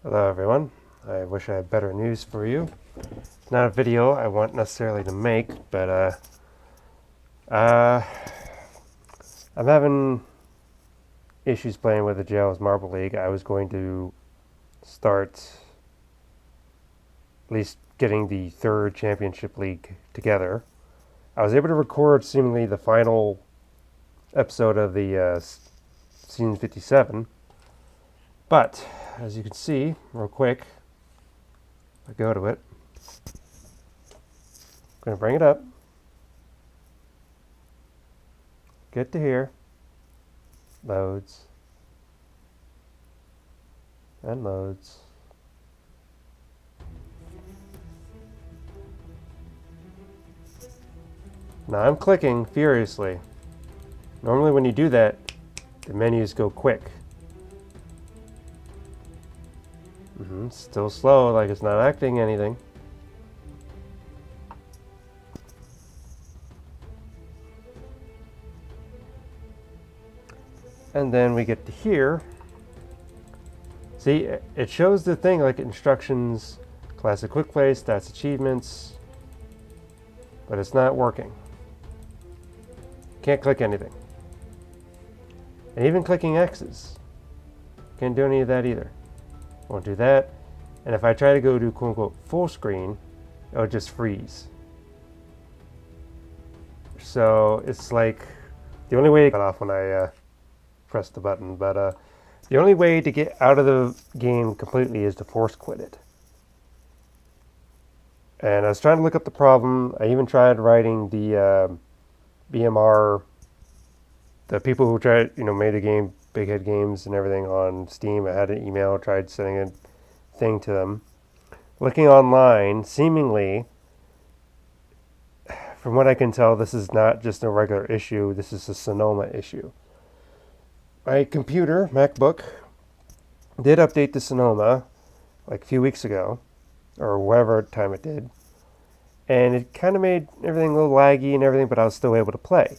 Hello everyone. I wish I had better news for you. It's not a video I want necessarily to make, but uh, I'm having issues playing with the Jelle Marble League. I was going to start at least getting the third championship league together. I was able to record seemingly the final episode of the season 57, but as you can see, real quick, if I go to it, I'm going to bring it up, get to here, loads, and loads. Now I'm clicking furiously. Normally when you do that, the menus go quick. Still slow, like it's not acting anything. And then we get to here. See, it shows the thing like instructions, classic quick play, stats, achievements, but it's not working. Can't click anything. And even clicking X's, can't do any of that either. Won't do that. And if I try to go to quote unquote full screen, it'll just freeze. So it's like the only way to get off when I press the button, but the only way to get out of the game completely is to force quit it. And I was trying to look up the problem. I even tried writing the BMR, the people who tried, made the game, Big Head Games and everything on Steam. I had an email, tried sending a thing to them. Looking online, seemingly, from what I can tell, this is not just a regular issue. This is a Sonoma issue. My computer, MacBook, did update to Sonoma like a few weeks ago, or whatever time it did, and it kind of made everything a little laggy and everything, but I was still able to play.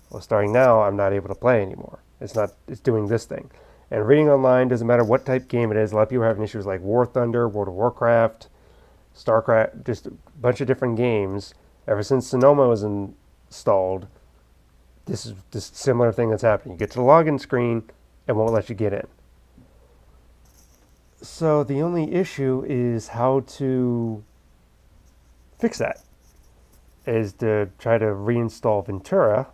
Well, starting now, I'm not able to play anymore. It's doing this thing. And reading online, doesn't matter what type game it is. A lot of people are having issues like War Thunder, World of Warcraft, StarCraft, just a bunch of different games. Ever since Sonoma was installed, this is this similar thing that's happening. You get to the login screen, it won't let you get in. So the only issue is how to fix that. Is to try to reinstall Ventura,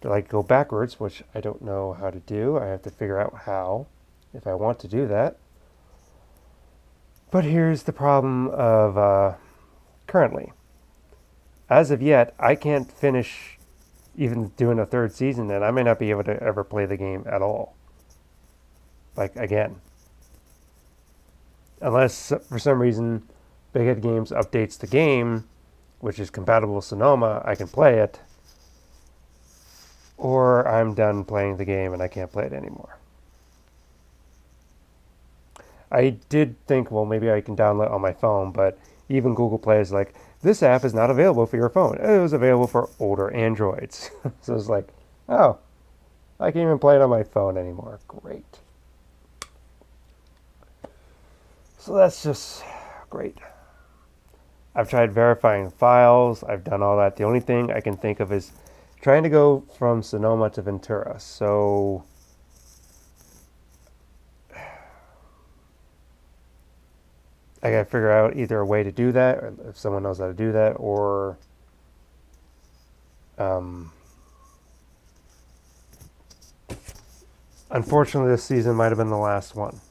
to like go backwards, which I don't know how to do. I have to figure out how, if I want to do that. But here's the problem of currently. As of yet, I can't finish even doing a third season, and I may not be able to ever play the game at all. Like, again. Unless, for some reason, Big Head Games updates the game, which is compatible with Sonoma, I can play it. Or I'm done playing the game and I can't play it anymore. I did think, well, maybe I can download it on my phone, but even Google Play is like, this app is not available for your phone. It was available for older Androids. So it's like, oh, I can't even play it on my phone anymore. Great. So that's just great. I've tried verifying files. I've done all that. The only thing I can think of is trying to go from Sonoma to Ventura. So I got to figure out either a way to do that, or if someone knows how to do that, or unfortunately this season might have been the last one.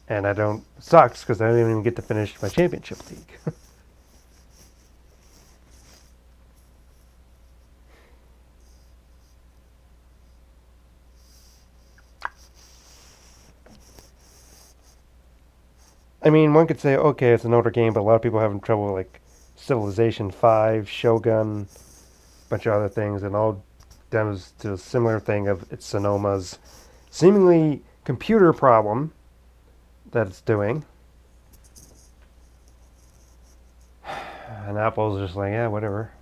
And I don't, sucks because I didn't even get to finish my championship league. I mean, one could say, okay, it's an older game, but a lot of people are having trouble with, like, Civilization 5, Shogun, a bunch of other things, and all stems to a similar thing of it's Sonoma's seemingly computer problem that it's doing. And Apple's just like, yeah, whatever.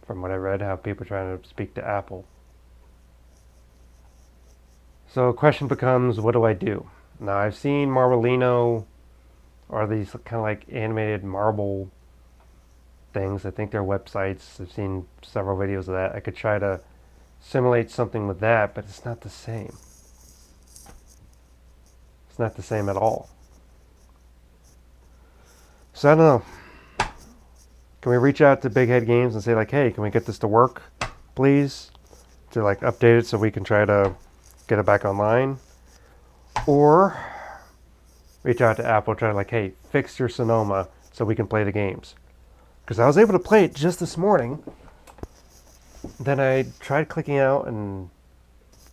From what I read, how people are trying to speak to Apple. So the question becomes, what do I do? Now I've seen Marvelino, or these kind of like animated marble things. I think they're websites. I've seen several videos of that. I could try to simulate something with that, but it's not the same. It's not the same at all. So I don't know. Can we reach out to Big Head Games and say like, hey, can we get this to work, please? To like update it so we can try to get it back online? Or reach out to Apple, try to like, hey, fix your Sonoma so we can play the games. Because I was able to play it just this morning. Then I tried clicking out and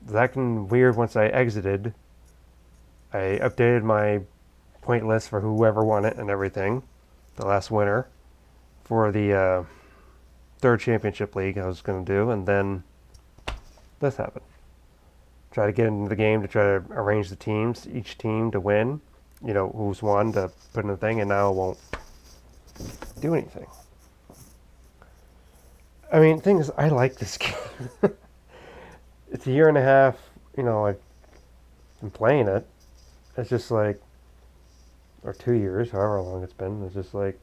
it was acting weird once I exited. I updated my point list for whoever won it and everything. The last winner for the third championship league I was going to do. And then this happened. Try to get into the game to try to arrange the teams, each team to win. You know, who's won to put in the thing, and now it won't do anything. I mean, the thing is, I like this game. It's a year and a half, you know, I've been playing it. It's just like, or 2 years, however long it's been. It's just like,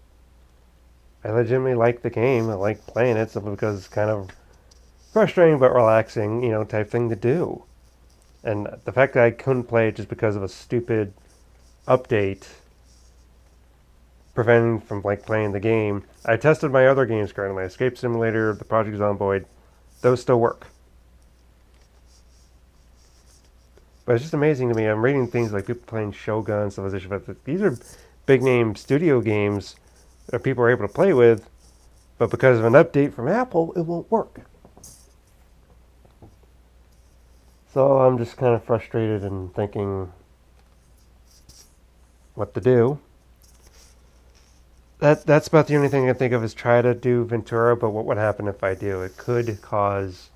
I legitimately like the game. I like playing it simply because it's kind of frustrating but relaxing, you know, type thing to do. And the fact that I couldn't play it just because of a stupid update preventing from like playing the game. I tested my other games currently, my Escape Simulator, the Project Zomboid. Those still work. But it's just amazing to me. I'm reading things like people playing Shogun, Civilization, but these are big name studio games that people are able to play with, but because of an update from Apple, it won't work. So I'm just kind of frustrated and thinking what to do. That's about the only thing I can think of is try to do Ventura, but what would happen if I do? It could cause...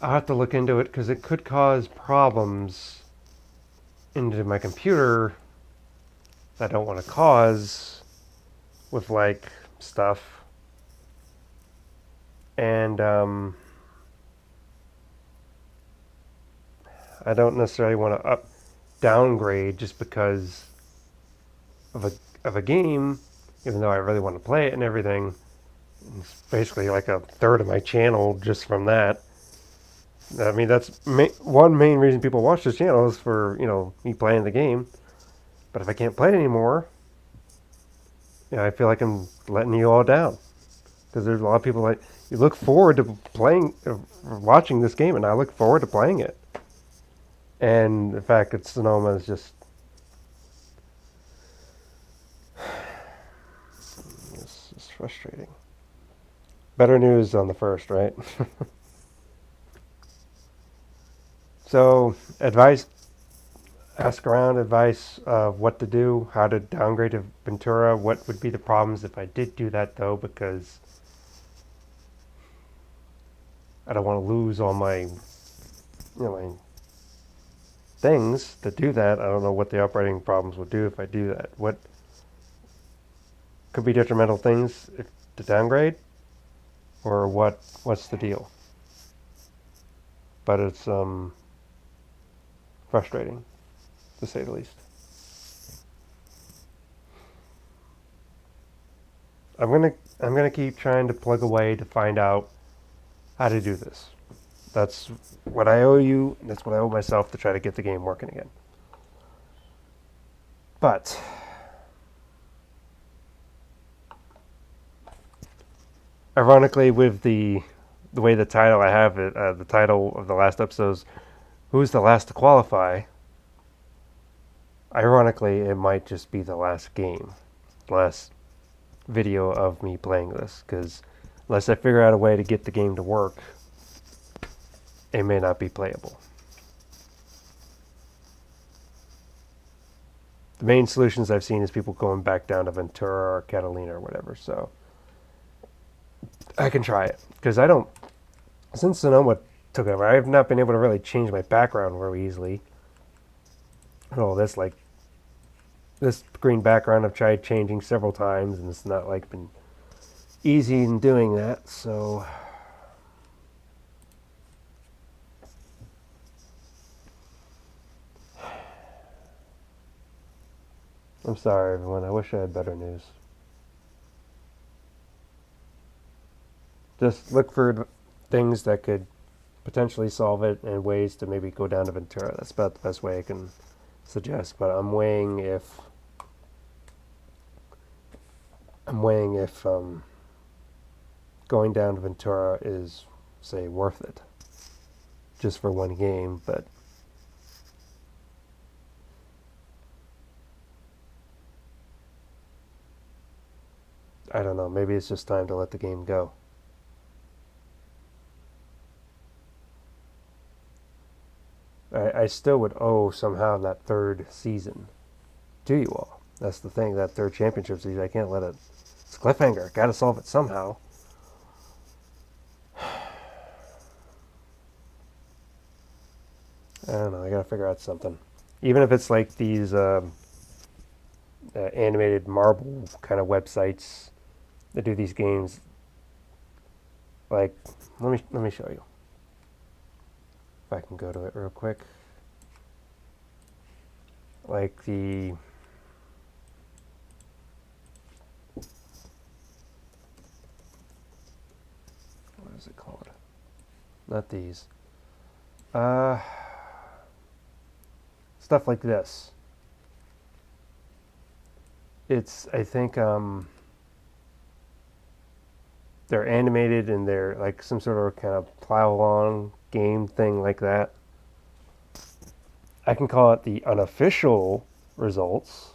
I'll have to look into it because it could cause problems into my computer that I don't want to cause with like stuff. And I don't necessarily want to downgrade just because of a game, even though I really want to play it and everything. It's basically like a third of my channel just from that. I mean, that's one main reason people watch this channel is for, you know, me playing the game. But if I can't play it anymore, you know, I feel like I'm letting you all down. Because there's a lot of people like, you look forward to playing, watching this game, and I look forward to playing it. And the fact that Sonoma is just... It's frustrating. Better news on the first, right? So, advice, ask around advice of what to do, how to downgrade to Ventura, what would be the problems if I did do that though, because I don't want to lose all my, you know, my things to do that. I don't know what the operating problems would do if I do that. What could be detrimental things to downgrade, or what's the deal? But it's frustrating, to say the least. I'm gonna keep trying to plug away to find out how to do this. That's what I owe you, and that's what I owe myself to try to get the game working again. But ironically, with the way the title I have it, the title of the last episode is "Who's the Last to Qualify?" Ironically, it might just be the last game, last video of me playing this, because unless I figure out a way to get the game to work, it may not be playable. The main solutions I've seen is people going back down to Ventura or Catalina or whatever, so I can try it. Because I don't, since Sonoma took over, I have not been able to really change my background very easily. Oh, this green background I've tried changing several times, and it's not like been easy in doing that, so I'm sorry, everyone. I wish I had better news. Just look for things that could potentially solve it and ways to maybe go down to Ventura. That's about the best way I can suggest. But I'm weighing if going down to Ventura is, say, worth it just for one game. But I don't know. Maybe it's just time to let the game go. I still would owe somehow that third season to you all. That's the thing. That third championship season, I can't let it. It's a cliffhanger. Got to solve it somehow. I don't know. I got to figure out something. Even if it's like these animated marble kind of websites that do these games. Like, let me show you. If I can go to it real quick. Like the what is it called? Not these. Stuff like this. It's I think they're animated and they're like some sort of kind of plow along game thing like that. I can call it the unofficial results.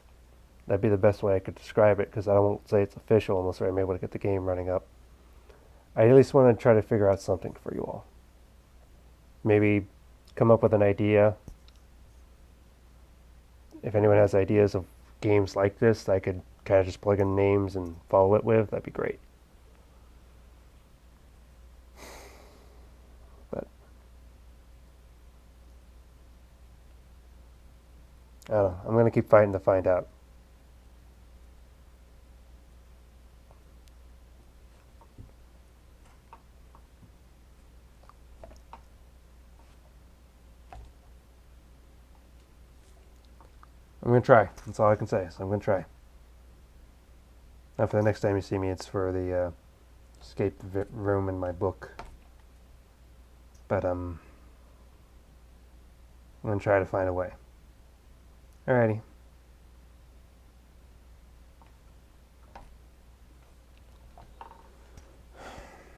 That'd be the best way I could describe it because I won't say it's official unless I'm able to get the game running up. I at least want to try to figure out something for you all. Maybe come up with an idea. If anyone has ideas of games like this, I could kind of just plug in names and follow it with. That'd be great. But I don't know. I'm going to keep fighting to find out. I'm going to try. That's all I can say. So I'm going to try. Now for the next time you see me, it's for the escape room in my book. But I'm going to try to find a way. Alrighty.